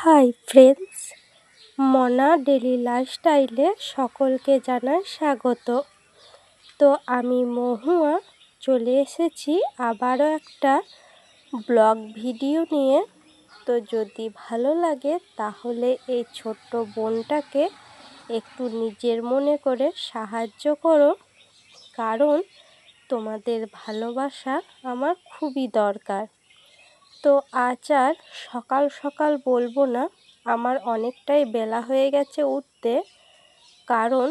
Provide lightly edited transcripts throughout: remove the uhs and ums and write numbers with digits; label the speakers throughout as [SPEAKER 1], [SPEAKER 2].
[SPEAKER 1] Hi friends, মনা daily লাইফস্টাইলে সকলকে জানাই স্বাগত। তো আমি মহুয়া চলে এসেছি আবারও একটা ব্লগ ভিডিও নিয়ে। তো যদি ভালো লাগে তাহলে এই ছোট্ট বোনটাকে একটু নিজের মনে করে সাহায্য করো, কারণ তোমাদের ভালোবাসা আমার খুবই দরকার। তো আজ আর সকাল সকাল বলবো না, আমার অনেকটাই বেলা হয়ে গেছে উঠতে, কারণ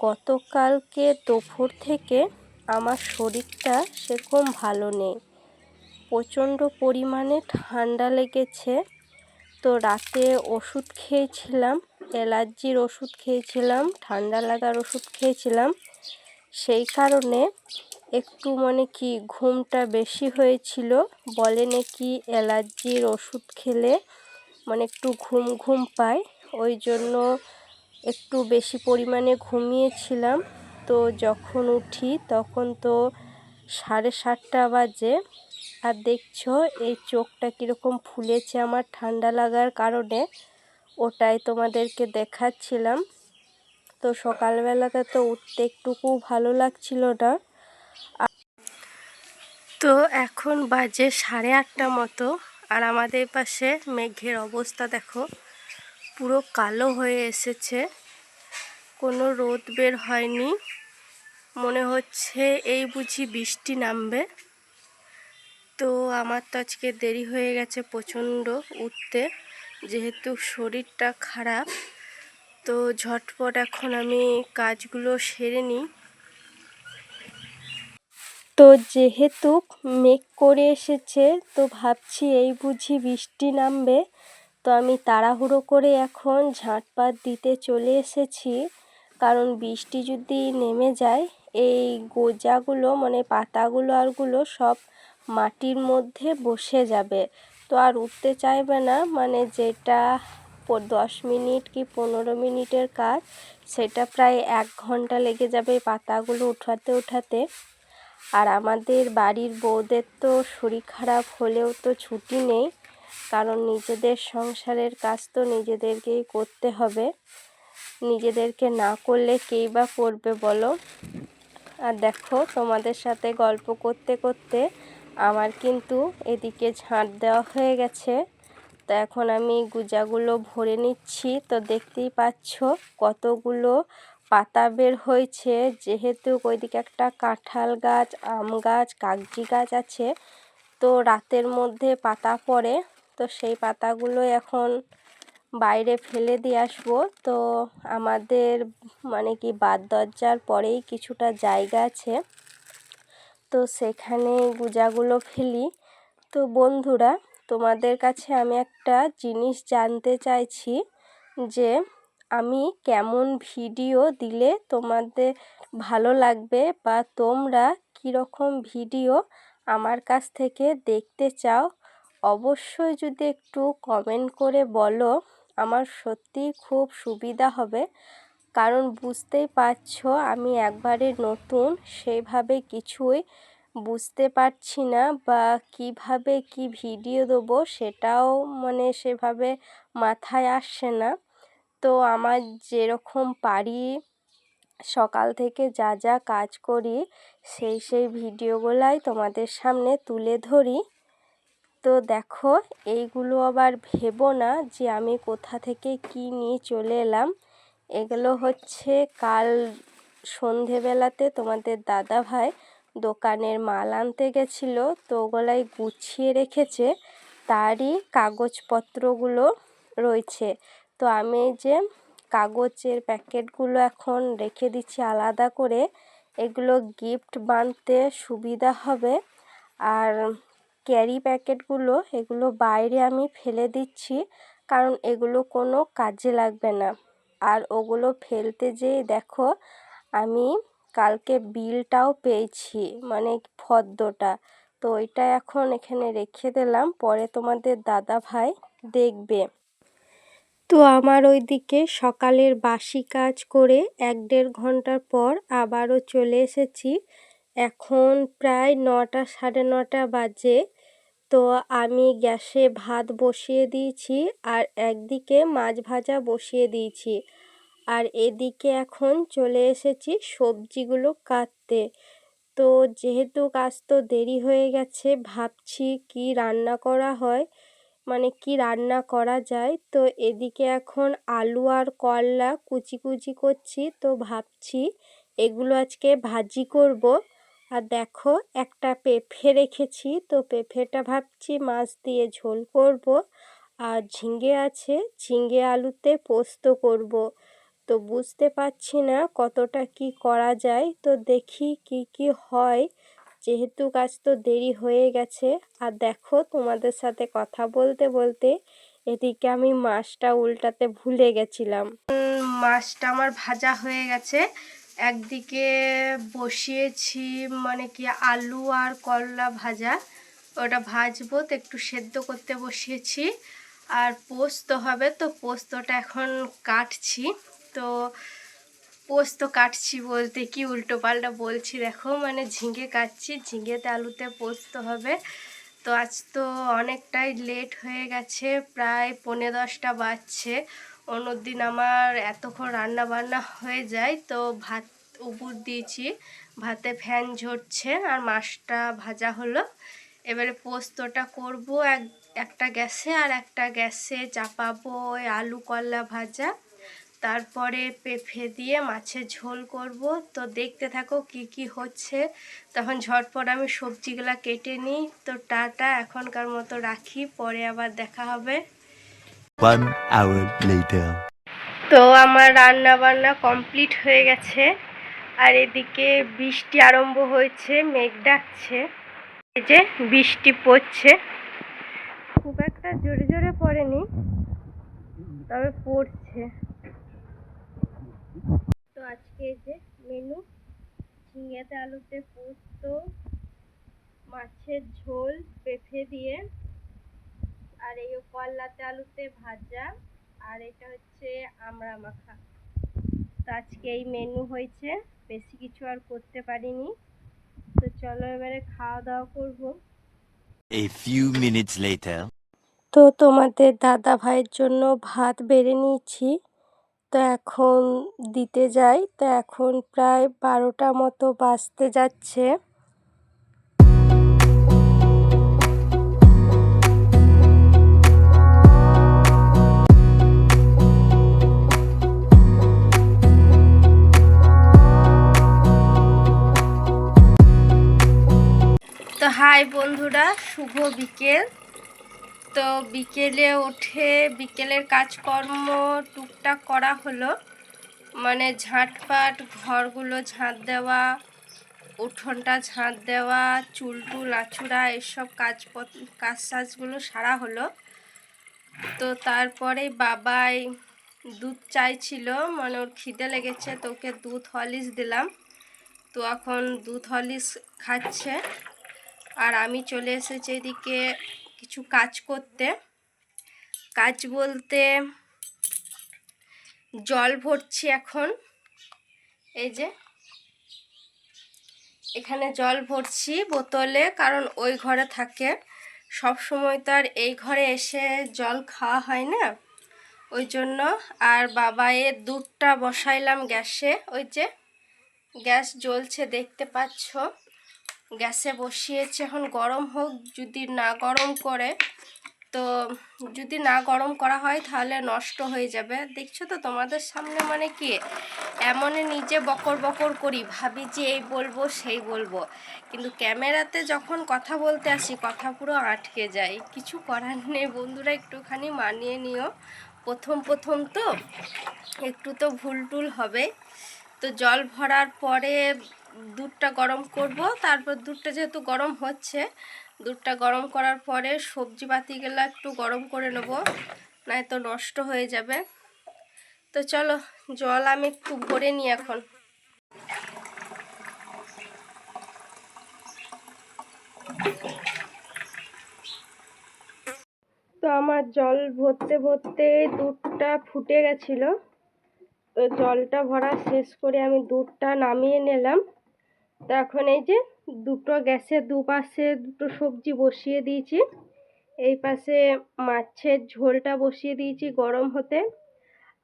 [SPEAKER 1] গতকালকে দুপুর থেকে আমার শরীরটা সেরকম ভালো নেই, প্রচণ্ড পরিমাণে ঠান্ডা লেগেছে। তো রাতে ওষুধ খেয়েছিলাম, অ্যালার্জির ওষুধ খেয়েছিলাম, ঠান্ডা লাগার ওষুধ খেয়েছিলাম, সেই কারণে একটু ঘুমটা বেশি হয়েছিল। বলে নাকি অ্যালার্জির ওষুধ খেলে একটু ঘুম ঘুম পায়, ওই জন্য একটু বেশি পরিমাণে ঘুমিয়েছিলাম। তো যখন উঠি তখন তো 7:30 বাজে, আর দেখছো এই চোখটা কীরকম ফুলেছে আমার ঠান্ডা লাগার কারণে, ওটাই তোমাদেরকে দেখাচ্ছিলাম। তো সকালবেলাতে তো উঠতে একটুকু ভালো লাগছিল না। তো এখন বাজে 8:30 মতো, আর আমাদের পাশে মেঘের অবস্থা দেখো, পুরো কালো হয়ে এসেছে, কোনো রোদ বের হয়নি, মনে হচ্ছে এই বুঝি বৃষ্টি নামবে। তো আমার তো আজকে দেরি হয়ে গেছে প্রচণ্ড উঠতে, যেহেতু শরীরটা খারাপ। তো ঝটপট এখন আমি কাজগুলো সেরে নিই। তো যেহেতু মেঘ করে এসেছে, তো ভাবছি এই বুঝি বৃষ্টি নামবে। তো আমি তাড়াহুড়ো করে এখন ঝাঁটপাত দিতে চলে এসেছি, কারণ বৃষ্টি যদি নেমে যায় এই গোজাগুলো পাতাগুলো আরগুলো সব মাটির মধ্যে বসে যাবে, তো আর উঠতে চাইবে না। যেটা 10 মিনিট কি 15 মিনিটের কাজ, সেটা প্রায় 1 ঘন্টা লেগে যাবে এই পাতাগুলো উঠাতে। আর আমাদের বাড়ির বউদের তো শরীর খারাপ হলেও তো ছুটি নেই, কারণ নিজেদের সংসারের কাজ তো নিজেদেরকেই করতে হবে, নিজেদেরকে না করলে কেই বা করবে বলো। আর দেখো, তোমাদের সাথে গল্প করতে করতে আমার কিন্তু এদিকে ঝাঁট দেওয়া হয়ে গেছে। তো এখন আমি গুজাগুলো ভরে নিচ্ছি। তো দেখতেই পাচ্ছ কতগুলো পাতা বের হয়েছে, যেহেতু ওইদিকে একটা কাঁঠাল গাছ, আম গাছ, কাগজি গাছ আছে। তো রাতের মধ্যে পাতা পড়ে, তো সেই পাতাগুলো এখন বাইরে ফেলে দিয়ে আসবো। তো আমাদের বাদ দরজার পরেই কিছুটা জায়গা আছে, তো সেখানে গুজাগুলো ফেলি। তো বন্ধুরা, তোমাদের কাছে আমি একটা জিনিস জানতে চাইছি, যে আমি কেমন ভিডিও দিলে তোমাদের ভালো লাগবে, বা তোমরা কীরকম ভিডিও আমার কাছ থেকে দেখতে চাও। অবশ্যই যদি একটু কমেন্ট করে বলো, আমার সত্যিই খুব সুবিধা হবে, কারণ বুঝতেই পারছো আমি একবারে নতুন, সেইভাবে কিছুই বুঝতে পারছি না, বা কিভাবে কি ভিডিও দেবো সেটাও সেভাবে মাথায় আসছে না। তো আমার যেরকম পারি, সকাল থেকে যা যা কাজ করি সেই ভিডিওগুলাই তোমাদের সামনে তুলে ধরি। তো দেখো, এইগুলো আবার ভেবো না যে আমি কোথা থেকে কি নিয়ে চলে এলাম। এগুলো হচ্ছে কাল সন্ধেবেলাতে তোমাদের দাদা ভাই দোকানের মাল আনতে গেছিলো, তো ওগুলাই গুছিয়ে রেখেছে, তারই কাগজপত্রগুলো রয়েছে। তো আমি এই যে কাগজের প্যাকেটগুলো এখন রেখে দিচ্ছি আলাদা করে, এগুলো গিফট বানাতে সুবিধা হবে। আর ক্যারি প্যাকেটগুলো এগুলো বাইরে আমি ফেলে দিচ্ছি, কারণ এগুলো কোনো কাজে লাগবে না। আর ওগুলো ফেলতে যেয়ে দেখো আমি কালকে বিলটাও পেয়েছি, ফর্দটা, তো ওইটা এখন এখানে রেখে দিলাম, পরে তোমাদের দাদা ভাই দেখবে। তো আমার ওইদিকে সকালের বাসি কাজ করে 1-1.5 ঘন্টার পর আবারও চলে এসেছি। এখন প্রায় 9টা 9:30 বাজে। তো আমি গ্যাসে ভাত বসিয়ে দিয়েছি আর একদিকে মাছ ভাজা বসিয়ে দিয়েছি। আর এদিকে এখন চলে এসেছি সবজিগুলো কাটতে। তো যেহেতু কাজ তো দেরি হয়ে গেছে, ভাবছি কি রান্না করা হয়, মানে কি রান্না করা যায়। তো এদিকে এখন আলু আর করলা কুচি কুচি করছি, তো ভাবছি এগুলো আজকে ভাজি করব। আর দেখো একটা পেঁপে রেখেছি, তো পেঁপেটা ভাবছি মাছ দিয়ে ঝোল করব। আর ঝিঙে আছে, ঝিঙে আলুতে পোস্ত করব। তো বুঝতে পারছি না কতটা কি করা যায়, তো দেখি কি কি হয়, যেহেতু কাজ তো দেরি হয়ে গেছে। আর দেখো তোমাদের সাথে কথা বলতে বলতে এদিকে আমি মাছটা উল্টাতে ভুলে গেছিলাম। মাছটা আমার ভাজা হয়ে গেছে, একদিকে বসিয়েছি মানে কি আলু আর করলা ভাজা, ওটা ভাজবো, তো একটু সেদ্ধ করতে বসিয়েছি। আর পোস্ত হবে, তো পোস্তটা এখন কাটছি। তো পোস্ত কাটছি বলতে কি উল্টো পাল্টা বলছি, দেখো মানে ঝিঙে কাটছি, ঝিঙেতে আলুতে পোস্ত হবে। তো আজ তো অনেকটাই লেট হয়ে গেছে, প্রায় 9:30 বাজছে। অন্যদিন আমার এতক্ষণ রান্না বান্না হয়ে যায়। তো ভাত উপর দিয়েছি, ভাতে ফ্যান ঝরছে আর মাছটা ভাজা হলো। এবারে পোস্তটা করব একটা গ্যাসে, আর একটা গ্যাসে চাপাবো ওই আলু করলা ভাজা, তারপরে পেঁপে দিয়ে মাছের ঝোল করব। তো দেখতে থাকো কি কি হচ্ছে। তখন ঝটপট আমি সবজিগুলো কেটে নিই। তো টাটা, এখনকার মতো রাখি, পরে আবার দেখা হবে।
[SPEAKER 2] 1 hour later.
[SPEAKER 1] তো আমার রান্না বান্না কমপ্লিট হয়ে গেছে, আর এদিকে বৃষ্টি আরম্ভ হয়েছে, মেঘ ডাকছে, এই যে বৃষ্টি পড়ছে, খুব একটা জোরে জোরে পড়েনি, তবে পড়ছে। তো আজকে এই যে মেনু, ঝিঙেতে আলুতে পোস্ত, মাছের ঝোল পেঁপে দিয়ে, আর এই করলাতে আলুতে ভাজা, আর এটা হচ্ছে আমড়া মাখা। তো আজকে এই মেনু হয়েছে, বেশি কিছু আর করতে পারিনি। তো চলো এবারে খাওয়া দাওয়া করবো।
[SPEAKER 2] A few minutes later.
[SPEAKER 1] তো তোমাদের দাদা ভাইয়ের জন্য ভাত বেড়ে নিয়েছি, তো এখন দিতে যাই। তো এখন প্রায় 12টা মতো বাজতে যাচ্ছে। তো হাই বন্ধুরা, শুভ বিকেল। তো বিকেলে উঠে বিকেলের কাজকর্ম টুকটাক করা হলো, মানে ঝাঁটপাট, ঘরগুলো ঝাঁট দেওয়া, উঠোনটা ঝাঁট দেওয়া, চুল টুল আঁচুড়া, এসব কাজ সাজগুলো সারা হলো। তো তারপরে বাবাই দুধ চাইছিল, মানে ওর খিদে লেগেছে, তো ওকে দুধ হরলিক্স দিলাম। তো এখন দুধ হরলিক্স খাচ্ছে। আর আমি চলে এসেছি এদিকে কিছু কাজ করতে। কাজ বলতে জল ভরছি এখন, এই যে এখানে জল ভরছি বোতলে, কারণ ওই ঘরে থাকে সব সময়, তো আর এই ঘরে এসে জল খাওয়া হয় না, ওই জন্য। আর বাবায়ের দুধটা বসাইলাম গ্যাসে, ওই যে গ্যাস জ্বলছে দেখতে পাচ্ছ, গ্যাসে বসিয়েছে, এখন গরম হোক। যদি না গরম করে, তো যদি না গরম করা হয় তাহলে নষ্ট হয়ে যাবে। দেখছো তো তোমাদের সামনে, মানে কি এমনই নিজে বকর বকর করি, ভাবি যে এই বলবো সেই বলবো, কিন্তু ক্যামেরাতে যখন কথা বলতে আসি কথা পুরো আটকে যায়। কিছু করার নেই বন্ধুরা, একটুখানি মানিয়ে নিও, প্রথম প্রথম তো একটু তো ভুল টুল হবে। তো জল ভরার পরে দুধটা গরম করব, তারপর দুধটা যেহেতু গরম হচ্ছে, দুধটা গরম করার পরে সবজি পাতিগুলো একটু গরম করে নেব, নয়তো নষ্ট হয়ে যাবে। তো চলো জল আমি একটু ভরে নিই এখন। তো আমার জল ভরতে ভরতে দুধটা ফুটে গেছিলো, তো জলটা ভরা শেষ করে আমি দুধটা নামিয়ে নিলাম। তো এখন এই যে দুটো গ্যাসের দুপাশে দুটো সবজি বসিয়ে দিয়েছি, এই পাশে মাছের ঝোলটা বসিয়ে দিয়েছি গরম হতে,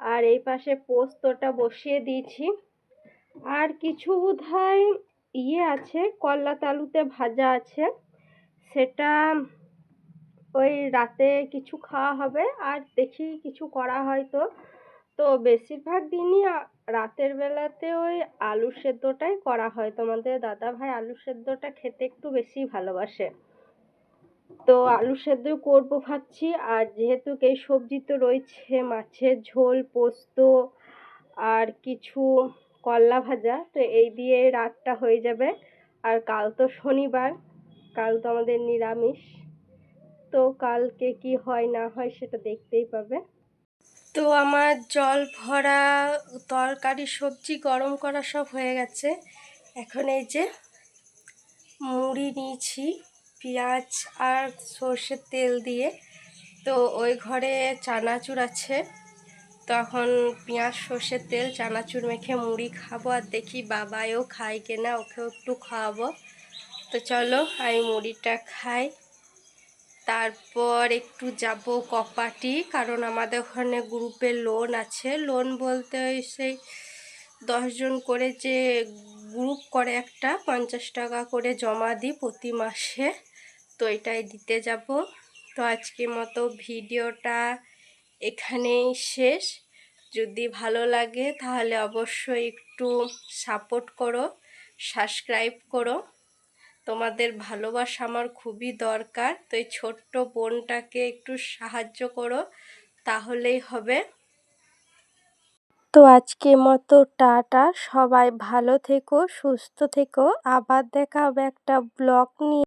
[SPEAKER 1] আর এই পাশে পোস্তটা বসিয়ে দিয়েছি। আর কিছু বোধহয় আছে, করলা আলুতে ভাজা আছে, সেটা ওই রাতে কিছু খাওয়া হবে। আর দেখি কিছু করা হয়তো। তো বেশিরভাগ দিনই রাতের বেলাতে ওই আলু সেদ্ধটাই করা হয়। তোমাদের দাদাভাই আলু সেদ্ধটা খেতে একটু বেশি ভালোবাসে, তো আলু সেদ্ধ করবো ভাবছি। আর যেহেতু এই সবজি তো রয়েছে, মাছের ঝোল, পোস্ত আর কিছু করলা ভাজা, তো এই দিয়ে রাতটা হয়ে যাবে। আর কাল তো শনিবার, কাল তো আমাদের নিরামিষ, তো কালকে কি হয় না হয় সেটা দেখতেই পাবে। তো আমার জল ভরা তরকারি সবজি গরম করা সব হয়ে গেছে। এখন এই যে মুড়ি নিয়েছি পেঁয়াজ আর সর্ষের তেল দিয়ে। তো ওই ঘরে চানাচুর আছে, তখন পেঁয়াজ সর্ষের তেল চানাচুর মেখে মুড়ি খাবো। আর দেখি বাবাও খায় কিনা, ওকেও একটু খাওয়াবো। তো চলো আমি মুড়িটা খাই, তারপর একটু যাব কপাটি, কারণ আমাদের ওখানে গ্রুপে লোন আছে। লোন বলতে ওই সেই 10 জন করে যে গ্রুপ করে একটা, 50 টাকা করে জমা দিই প্রতি মাসে, তো এটাই দিতে যাব। তো আজকের মতো ভিডিওটা এখানেই শেষ। যদি ভালো লাগে তাহলে অবশ্যই একটু সাপোর্ট করো, সাবস্ক্রাইব করো। তোমাদের ভালোবাসা আমার খুবই দরকার, তো এই ছোট্ট বোনটাকে একটু সাহায্য করো, তাহলেই হবে। তো আজকের মতো টাটা, সবাই ভালো থেকো, সুস্থ থেকো। আবার দেখা হবে একটা ব্লগ নিয়ে।